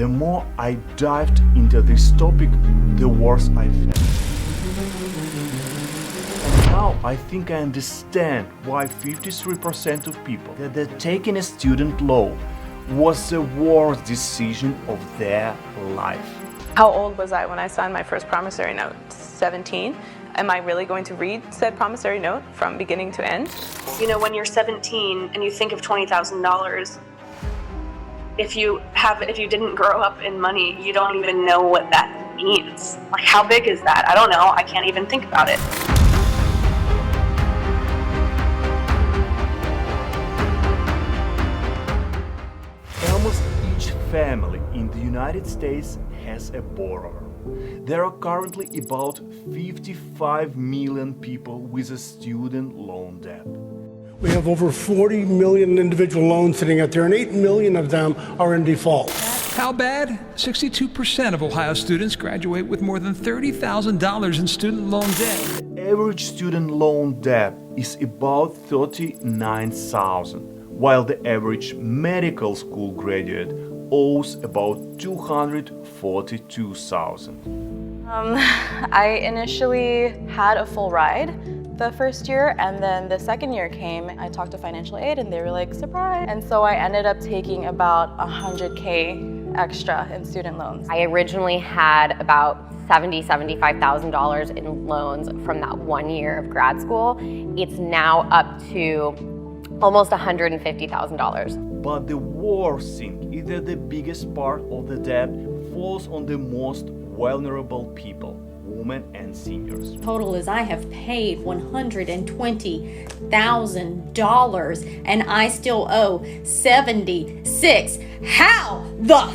The more I dived into this topic, the worse I felt. And now I think I understand why 53% of people that taking a student loan was the worst decision of their life. How old was I when I signed my first promissory note? 17. Am I really going to read said promissory note from beginning to end? You know, when you're 17 and you think of $20,000, if you didn't grow up in money, you don't even know what that means. Like, how big is that? I don't know. I can't even think about it. Almost each family in the United States has a borrower. There are currently about 55 million people with a student loan debt. We have over 40 million individual loans sitting out there, and 8 million of them are in default. How bad? 62% of Ohio students graduate with more than $30,000 in student loan debt. The average student loan debt is about $39,000, while the average medical school graduate owes about $242,000. I initially had a full ride the first year, and then the second year came. I talked to financial aid and they were like, surprise. And so I ended up taking about $100K extra in student loans. I originally had about $75,000 in loans from that 1 year of grad school. It's now up to almost $150,000. But the worst thing is that the biggest part of the debt falls on the most vulnerable people, women and seniors. Total is I have paid $120,000 and I still owe $76. How the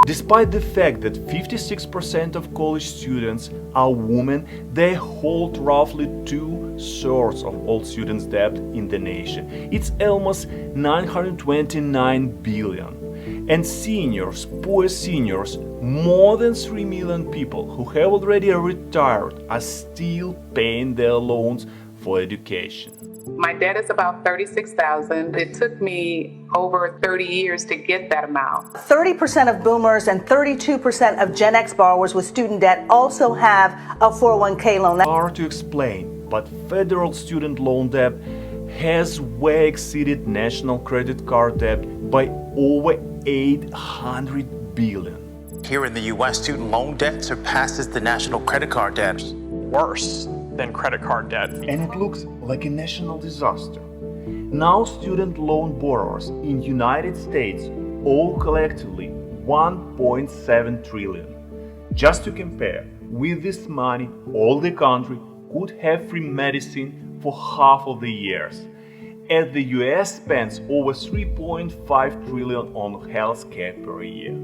Despite the fact that 56% of college students are women, they hold roughly 2/3 of all students' debt in the nation. It's almost $929 billion. And seniors, poor seniors, more than 3 million people who have already retired are still paying their loans for education. My debt is about $36,000. It took me over 30 years to get that amount. 30% of boomers and 32% of Gen X borrowers with student debt also have a 401k loan. Hard to explain, but federal student loan debt has way exceeded national credit card debt by over $800 billion. Here in the U.S., student loan debt surpasses the national credit card debt. Worse than credit card debt. And it looks like a national disaster. Now student loan borrowers in the United States owe collectively $1.7 trillion. Just to compare, with this money, all the country could have free medicine for half of the years, as the US spends over $3.5 trillion on healthcare per year.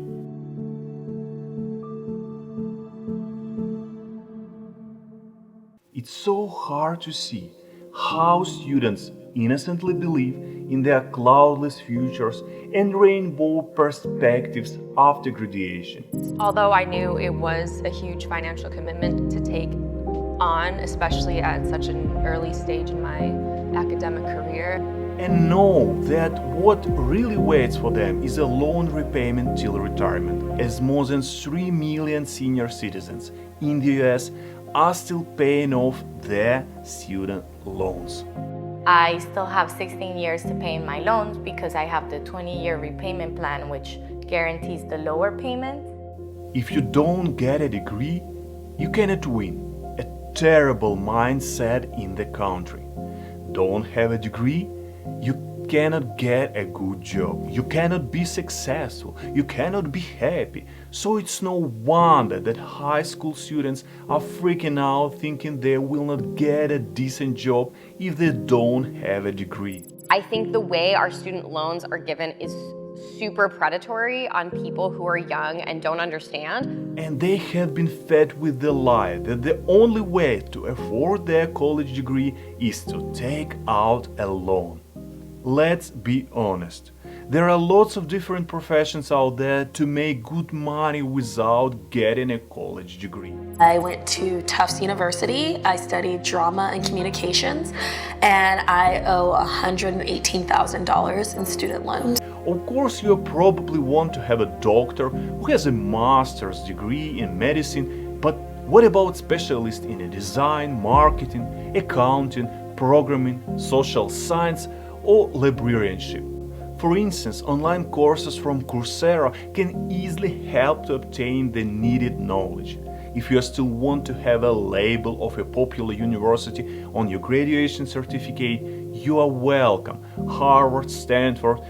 It's so hard to see how students innocently believe in their cloudless futures and rainbow perspectives after graduation. Although I knew it was a huge financial commitment to take on, especially at such an early stage in my academic career. And know that what really waits for them is a loan repayment till retirement, as more than 3 million senior citizens in the US are still paying off their student loans. I still have 16 years to pay my loans because I have the 20-year repayment plan, which guarantees the lower payment. If you don't get a degree, you cannot win. A terrible mindset in the country. Don't have a degree, you cannot get a good job. You cannot be successful. You cannot be happy. So it's no wonder that high school students are freaking out thinking they will not get a decent job if they don't have a degree. I think the way our student loans are given is super predatory on people who are young and don't understand. And they have been fed with the lie that the only way to afford their college degree is to take out a loan. Let's be honest. There are lots of different professions out there to make good money without getting a college degree. I went to Tufts University. I studied drama and communications, and I owe $118,000 in student loans. Of course, you probably want to have a doctor who has a master's degree in medicine, but what about specialists in design, marketing, accounting, programming, social science, or librarianship? For instance, online courses from Coursera can easily help to obtain the needed knowledge. If you still want to have a label of a popular university on your graduation certificate, you are welcome. Harvard, Stanford,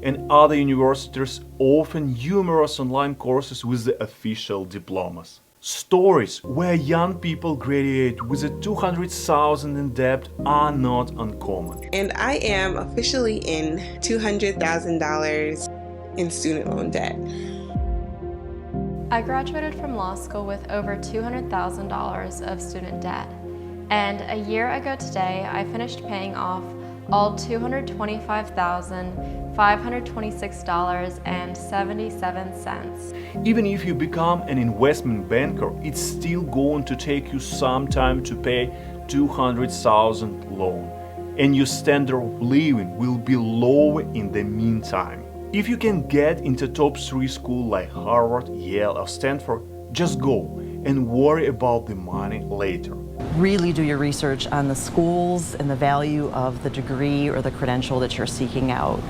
and other universities offer numerous online courses with the official diplomas. Stories where young people graduate with a $200,000 in debt are not uncommon. And I am officially in $200,000 in student loan debt. I graduated from law school with over $200,000 of student debt. And a year ago today, I finished paying off all $225,526.77. Even if you become an investment banker, it's still going to take you some time to pay $200,000 loan, and your standard of living will be lower in the meantime. If you can get into top 3 school like Harvard, Yale, or Stanford, just go and worry about the money later. Really do your research on the schools and the value of the degree or the credential that you're seeking out.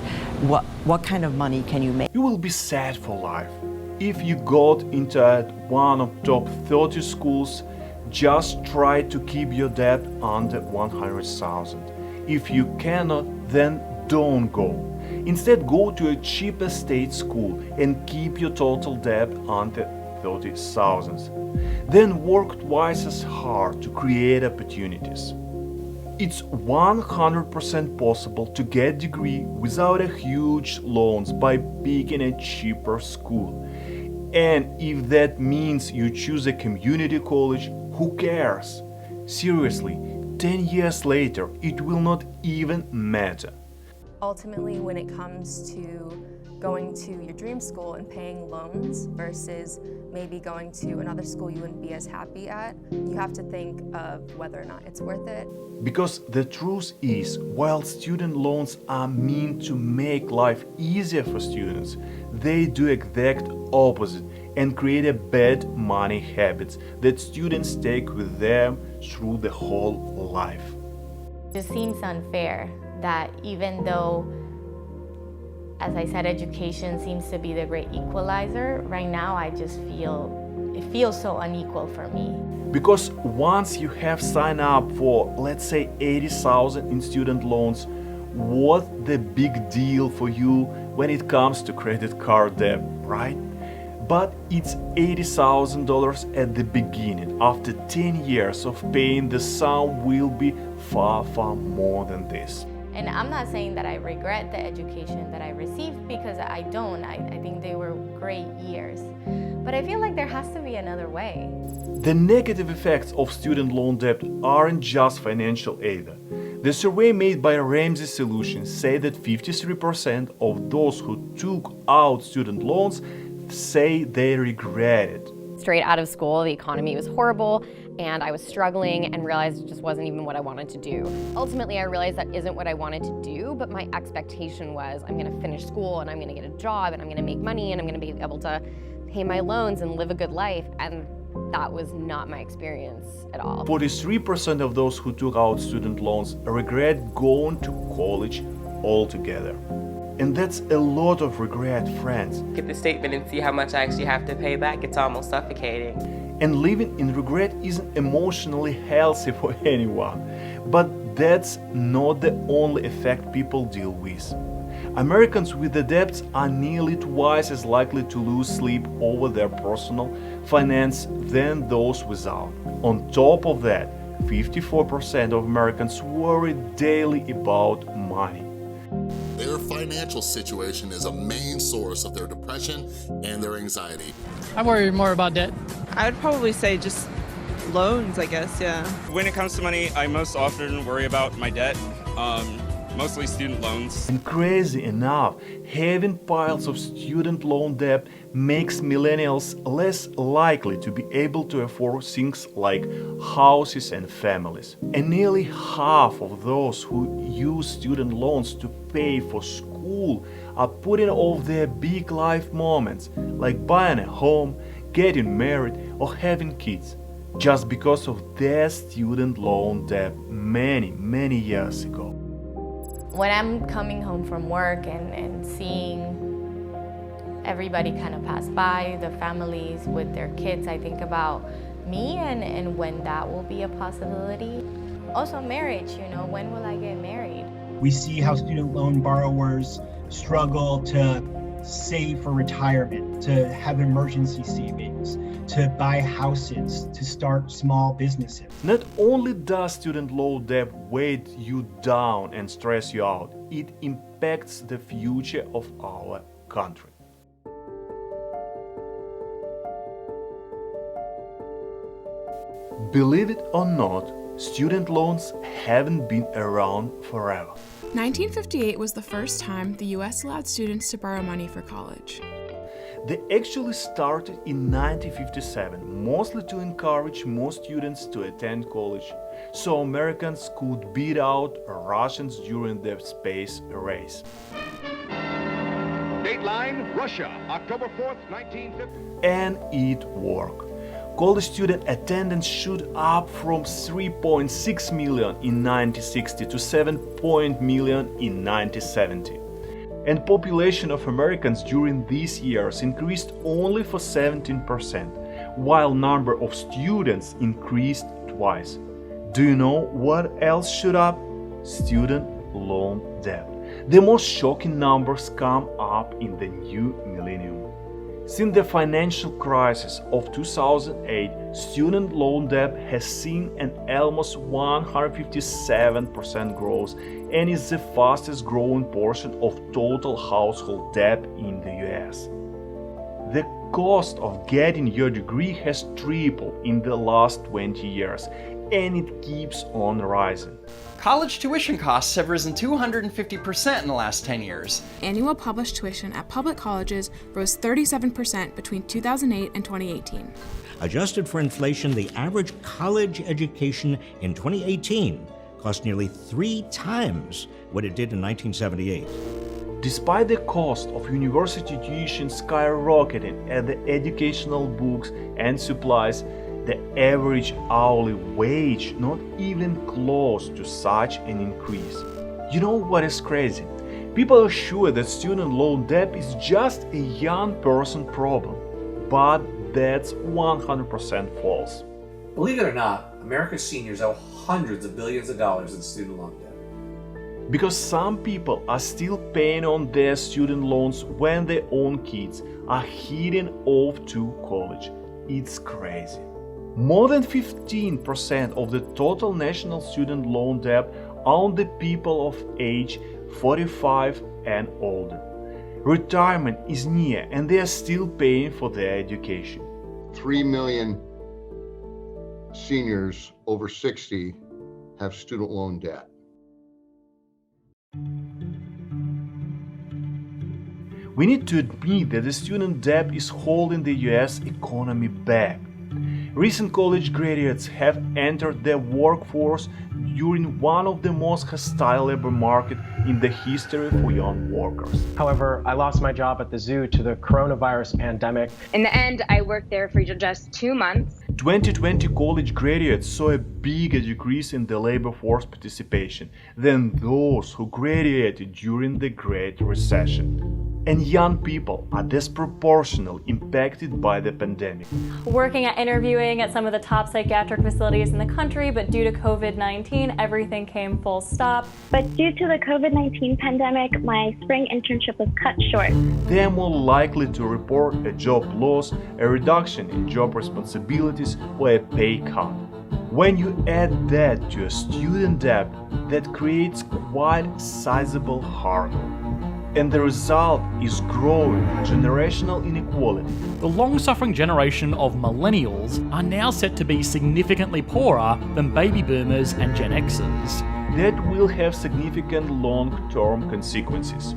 What kind of money can you make? You will be set for life. If you got into one of top 30 schools, just try to keep your debt under $100,000. If you cannot, then don't go. Instead, go to a cheaper state school and keep your total debt under $30,000. Then work twice as hard to create opportunities. It's 100% possible to get a degree without a huge loans by picking a cheaper school. And if that means you choose a community college, who cares? Seriously, 10 years later, it will not even matter. Ultimately, when it comes to going to your dream school and paying loans versus maybe going to another school you wouldn't be as happy at, you have to think of whether or not it's worth it. Because the truth is, while student loans are meant to make life easier for students, they do exact opposite and create a bad money habits that students take with them through the whole life. It seems unfair that even though, as I said, education seems to be the great equalizer, right now I just feel, it feels so unequal for me. Because once you have signed up for, let's say, $80,000 in student loans, what's the big deal for you when it comes to credit card debt, right? But it's $80,000 at the beginning. After 10 years of paying, the sum will be far, far more than this. And I'm not saying that I regret the education that I received, because I don't. I think they were great years. But I feel like there has to be another way. The negative effects of student loan debt aren't just financial either. The survey made by Ramsey Solutions say that 53% of those who took out student loans say they regret it. Straight out of school, the economy was horrible, and I was struggling and realized it just wasn't even what I wanted to do. Ultimately, I realized that isn't what I wanted to do, but my expectation was I'm gonna finish school and I'm gonna get a job and I'm gonna make money and I'm gonna be able to pay my loans and live a good life, and that was not my experience at all. 43% of those who took out student loans regret going to college altogether. And that's a lot of regret, friends. Get the statement and see how much I actually have to pay back. It's almost suffocating. And living in regret isn't emotionally healthy for anyone. But that's not the only effect people deal with. Americans with the debts are nearly twice as likely to lose sleep over their personal finance than those without. On top of that, 54% of Americans worry daily about money. Their financial situation is a main source of their depression and their anxiety. I worry more about debt. I would probably say just loans, I guess, yeah. When it comes to money, I most often worry about my debt, mostly student loans. And crazy enough, having piles of student loan debt makes millennials less likely to be able to afford things like houses and families. And nearly half of those who use student loans to pay for school school are putting off their big life moments, like buying a home, getting married, or having kids, just because of their student loan debt many years ago. When I'm coming home from work and seeing everybody kind of pass by, the families with their kids, I think about me and when that will be a possibility. Also marriage, when will I get married? We see how student loan borrowers struggle to save for retirement, to have emergency savings, to buy houses, to start small businesses. Not only does student loan debt weigh you down and stress you out, it impacts the future of our country. Believe it or not, student loans haven't been around forever. 1958 was the first time the US allowed students to borrow money for college. They actually started in 1957, mostly to encourage more students to attend college, so Americans could beat out Russians during the space race. Dateline, Russia, October 4th, 1950. And it worked. College student attendance shot up from 3.6 million in 1960 to 7 million in 1970. And population of Americans during these years increased only for 17%, while number of students increased twice. Do you know what else shot up? Student loan debt. The most shocking numbers come up in the new millennium. Since the financial crisis of 2008, student loan debt has seen an almost 157% growth and is the fastest growing portion of total household debt in the US. The cost of getting your degree has tripled in the last 20 years, and it keeps on rising. College tuition costs have risen 250% in the last 10 years. Annual published tuition at public colleges rose 37% between 2008 and 2018. Adjusted for inflation, the average college education in 2018 cost nearly 3 times what it did in 1978. Despite the cost of university tuition skyrocketing and the educational books and supplies, the average hourly wage not even close to such an increase. You know what is crazy? People are sure that student loan debt is just a young person problem, but that's 100% false. Believe it or not, America's seniors owe hundreds of billions of dollars in student loan debt. Because some people are still paying on their student loans when their own kids are heading off to college. It's crazy. More than 15% of the total national student loan debt are on the people of age 45 and older. Retirement is near and they are still paying for their education. 3 million seniors over 60 have student loan debt. We need to admit that the student debt is holding the US economy back. Recent college graduates have entered the workforce during one of the most hostile labor markets in the history for young workers. However, I lost my job at the zoo to the coronavirus pandemic. In the end, I worked there for just 2 months. 2020 college graduates saw a bigger decrease in the labor force participation than those who graduated during the Great Recession. And young people are disproportionately impacted by the pandemic. Working at interviewing at some of the top psychiatric facilities in the country, but due to COVID-19, everything came full stop. But due to the COVID-19 pandemic, my spring internship was cut short. They are more likely to report a job loss, a reduction in job responsibilities, or a pay cut. When you add that to a student debt, that creates quite a sizable hurdle. And the result is growing generational inequality. The long-suffering generation of millennials are now set to be significantly poorer than baby boomers and Gen Xers. That will have significant long-term consequences.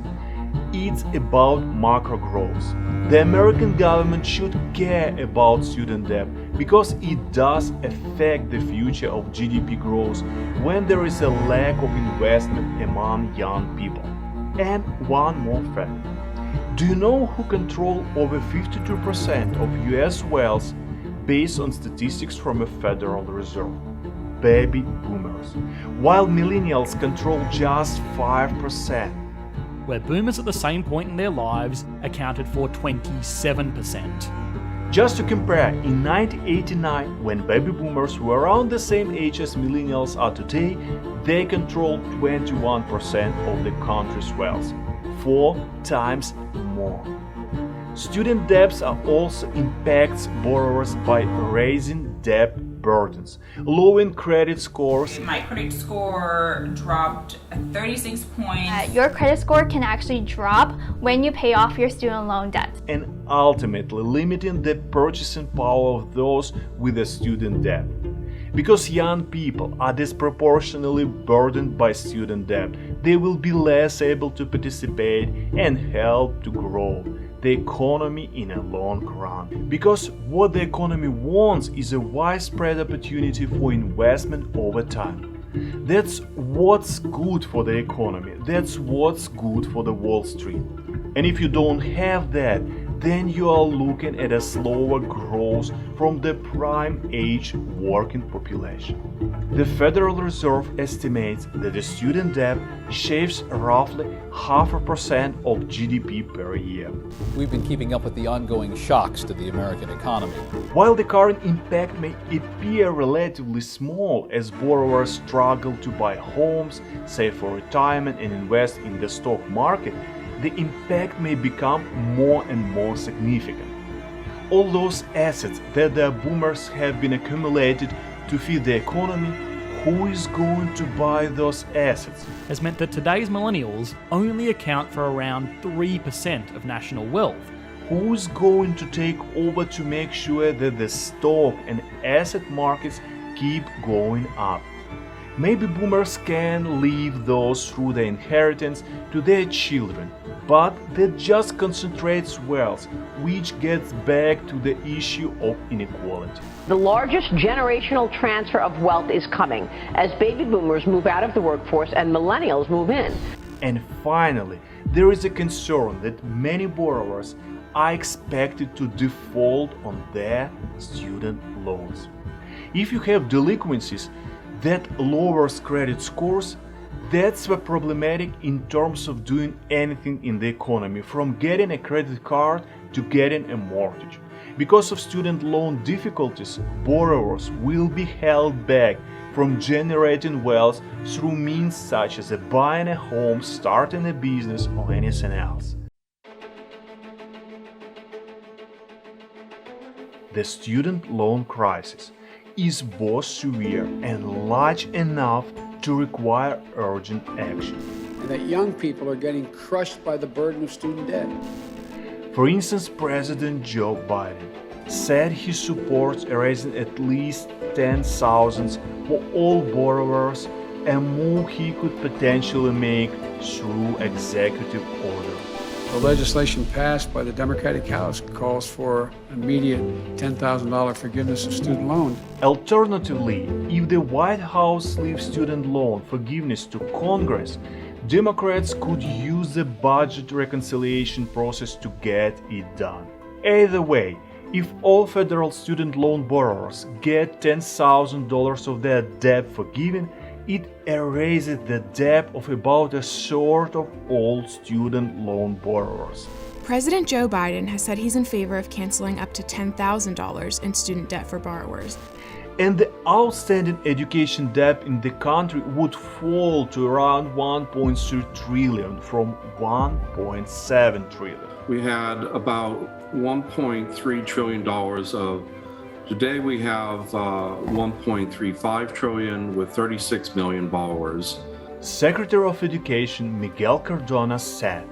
It's about macro growth. The American government should care about student debt because it does affect the future of GDP growth when there is a lack of investment among young people. And one more fact. Do you know who control over 52% of US wealth based on statistics from the Federal Reserve? Baby boomers, while millennials control just 5%. Where boomers at the same point in their lives accounted for 27%. Just to compare, in 1989, when baby boomers were around the same age as millennials are today, they controlled 21% of the country's wealth, 4 times more. Student debts are also impacts borrowers by raising debt burdens, lowering credit scores. My credit score dropped 36 points. Your credit score can actually drop when you pay off your student loan debt. And ultimately limiting the purchasing power of those with a student debt. Because young people are disproportionately burdened by student debt, they will be less able to participate and help to grow the economy in a long run. Because what the economy wants is a widespread opportunity for investment over time. That's what's good for the economy. That's what's good for the Wall Street. And if you don't have that, then you are looking at a slower growth from the prime age working population. The Federal Reserve estimates that the student debt shaves roughly 0.5% of GDP per year. We've been keeping up with the ongoing shocks to the American economy. While the current impact may appear relatively small as borrowers struggle to buy homes, save for retirement, and invest in the stock market, the impact may become more and more significant. All those assets that the boomers have been accumulated to feed the economy, who is going to buy those assets? Has meant that today's millennials only account for around 3% of national wealth. Who is going to take over to make sure that the stock and asset markets keep going up? Maybe boomers can leave those through the inheritance to their children, but that just concentrates wealth, which gets back to the issue of inequality. The largest generational transfer of wealth is coming as baby boomers move out of the workforce and millennials move in. And finally, there is a concern that many borrowers are expected to default on their student loans. If you have delinquencies that lowers credit scores, that's problematic in terms of doing anything in the economy, from getting a credit card to getting a mortgage. Because of student loan difficulties, borrowers will be held back from generating wealth through means such as buying a home, starting a business, or anything else. The student loan crisis is both severe and large enough to require urgent action. And that young people are getting crushed by the burden of student debt. For instance, President Joe Biden said he supports raising at least $10,000 for all borrowers, a move he could potentially make through executive order. The legislation passed by the Democratic House calls for immediate $10,000 forgiveness of student loans. Alternatively, if the White House leaves student loan forgiveness to Congress, Democrats could use the budget reconciliation process to get it done. Either way, if all federal student loan borrowers get $10,000 of their debt forgiven, it erases the debt of about 1/3 of all student loan borrowers. President Joe Biden has said he's in favor of canceling up to $10,000 in student debt for borrowers. And the outstanding education debt in the country would fall to around $1.3 trillion from $1.7 trillion. We had about $1.3 trillion of. Today we have $1.35 trillion with 36 million borrowers. Secretary of Education Miguel Cardona said,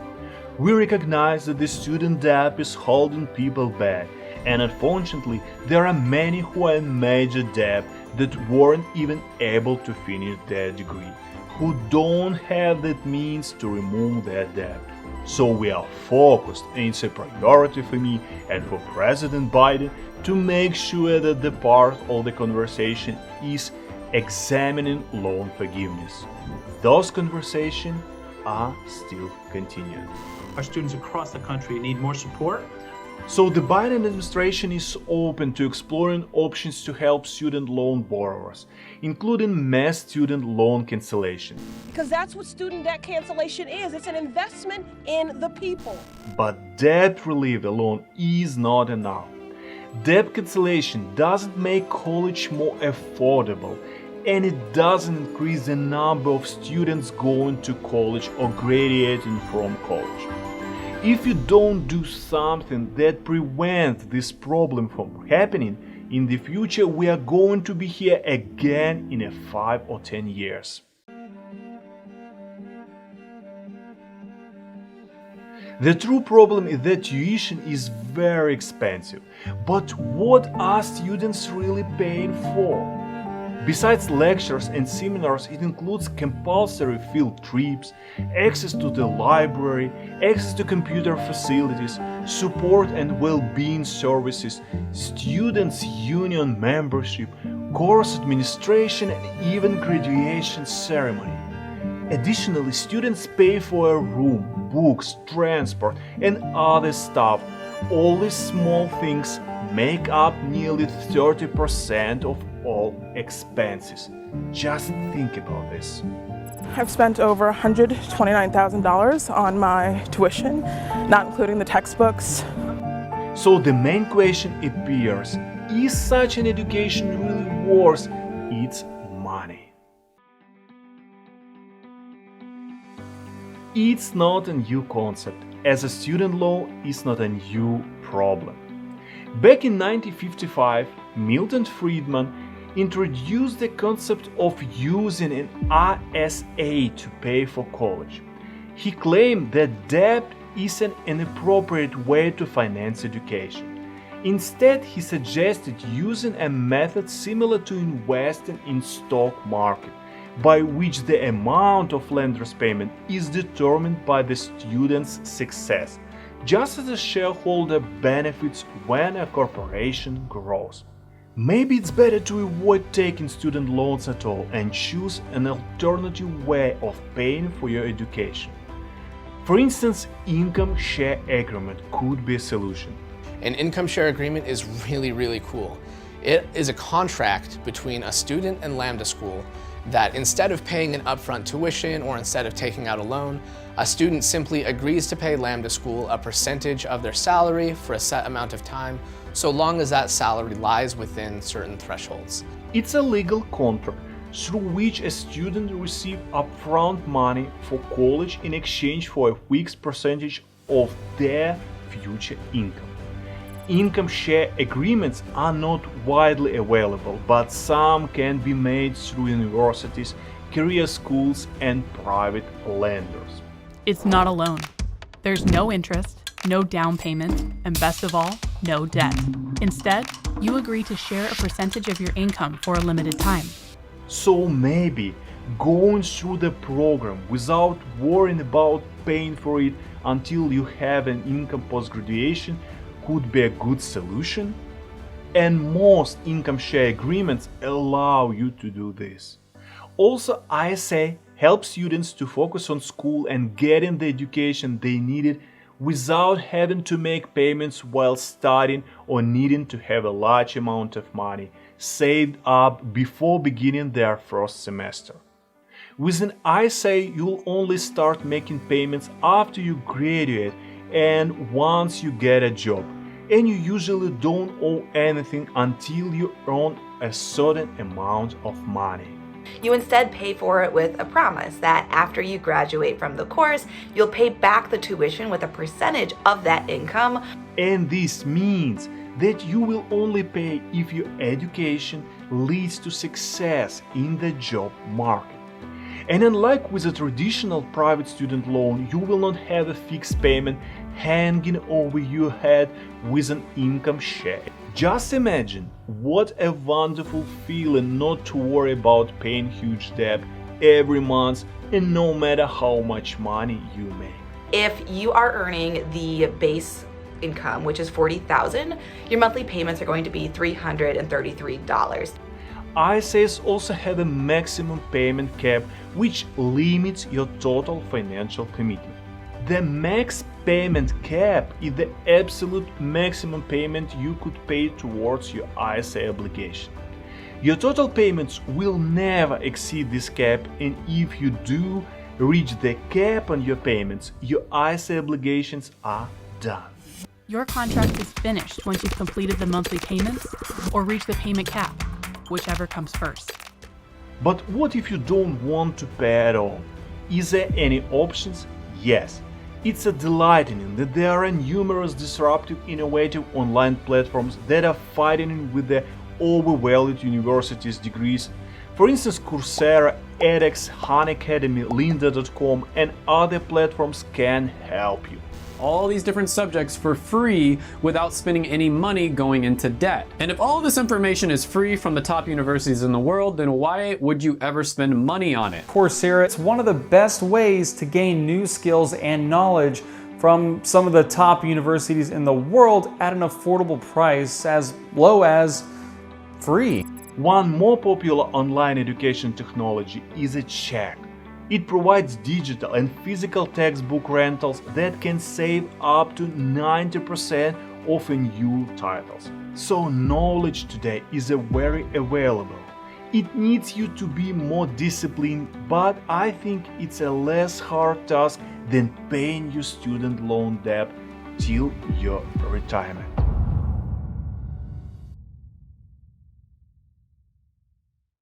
"We recognize that the student debt is holding people back, and unfortunately there are many who are in major debt that weren't even able to finish their degree, who don't have the means to remove their debt. So we are focused, and it's a priority for me and for President Biden to make sure that the part of the conversation is examining loan forgiveness. Those conversations are still continuing. Our students across the country need more support. So the Biden administration is open to exploring options to help student loan borrowers, including mass student loan cancellation. Because that's what student debt cancellation is. It's an investment in the people. But debt relief alone is not enough. Debt cancellation doesn't make college more affordable, and it doesn't increase the number of students going to college or graduating from college. If you don't do something that prevents this problem from happening, in the future we are going to be here again in 5 or 10 years. The true problem is that tuition is very expensive. But what are students really paying for? Besides lectures and seminars, it includes compulsory field trips, access to the library, access to computer facilities, support and well-being services, students' union membership, course administration, and even graduation ceremony. Additionally, students pay for a room, books, transport, and other stuff. All these small things make up nearly 30% of all expenses. Just think about this. I've spent over $129,000 on my tuition, not including the textbooks. So the main question appears, is such an education really worth its money? It's not a new concept, as a student loan is not a new problem. Back in 1955, Milton Friedman introduced the concept of using an RSA to pay for college. He claimed that debt is an inappropriate way to finance education. Instead, he suggested using a method similar to investing in stock market, by which the amount of lender's payment is determined by the student's success, just as a shareholder benefits when a corporation grows. Maybe it's better to avoid taking student loans at all and choose an alternative way of paying for your education. For instance, income share agreement could be a solution. An income share agreement is really cool. It is a contract between a student and Lambda School that instead of paying an upfront tuition or instead of taking out a loan, a student simply agrees to pay Lambda School a percentage of their salary for a set amount of time, so long as that salary lies within certain thresholds. It's a legal contract through which a student receives upfront money for college in exchange for a fixed percentage of their future income. Income share agreements are not widely available, but some can be made through universities, career schools, and private lenders. It's not a loan. There's no interest, no down payment, and best of all, no debt. Instead, you agree to share a percentage of your income for a limited time. So maybe going through the program without worrying about paying for it until you have an income post-graduation could be a good solution? And most income share agreements allow you to do this. Also, ISA helps students to focus on school and getting the education they needed without having to make payments while studying or needing to have a large amount of money saved up before beginning their first semester. With an ISA, you'll only start making payments after you graduate and once you get a job, and you usually don't owe anything until you earn a certain amount of money. You instead pay for it with a promise that after you graduate from the course, you'll pay back the tuition with a percentage of that income. And this means that you will only pay if your education leads to success in the job market. And unlike with a traditional private student loan, you will not have a fixed payment hanging over your head with an income share. Just imagine what a wonderful feeling not to worry about paying huge debt every month and no matter how much money you make. If you are earning the base income, which is $40,000, your monthly payments are going to be $333. ISAs also have a maximum payment cap which limits your total financial commitment. The max payment cap is the absolute maximum payment you could pay towards your ISA obligation. Your total payments will never exceed this cap, and if you do reach the cap on your payments, your ISA obligations are done. Your contract is finished once you've completed the monthly payments or reached the payment cap, whichever comes first. But what if you don't want to pay at all? Is there any options? Yes. It's a delighting that there are numerous disruptive, innovative online platforms that are fighting with the overvalued universities' degrees. For instance, Coursera, edX, Khan Academy, Lynda.com, and other platforms can help you. All these different subjects for free without spending any money going into debt. And if all this information is free from the top universities in the world, then why would you ever spend money on it? Coursera, it's one of the best ways to gain new skills and knowledge from some of the top universities in the world at an affordable price as low as free. One more popular online education technology is a check. It provides digital and physical textbook rentals that can save up to 90% of new titles. So knowledge today is very available. It needs you to be more disciplined, but I think it's a less hard task than paying your student loan debt till your retirement.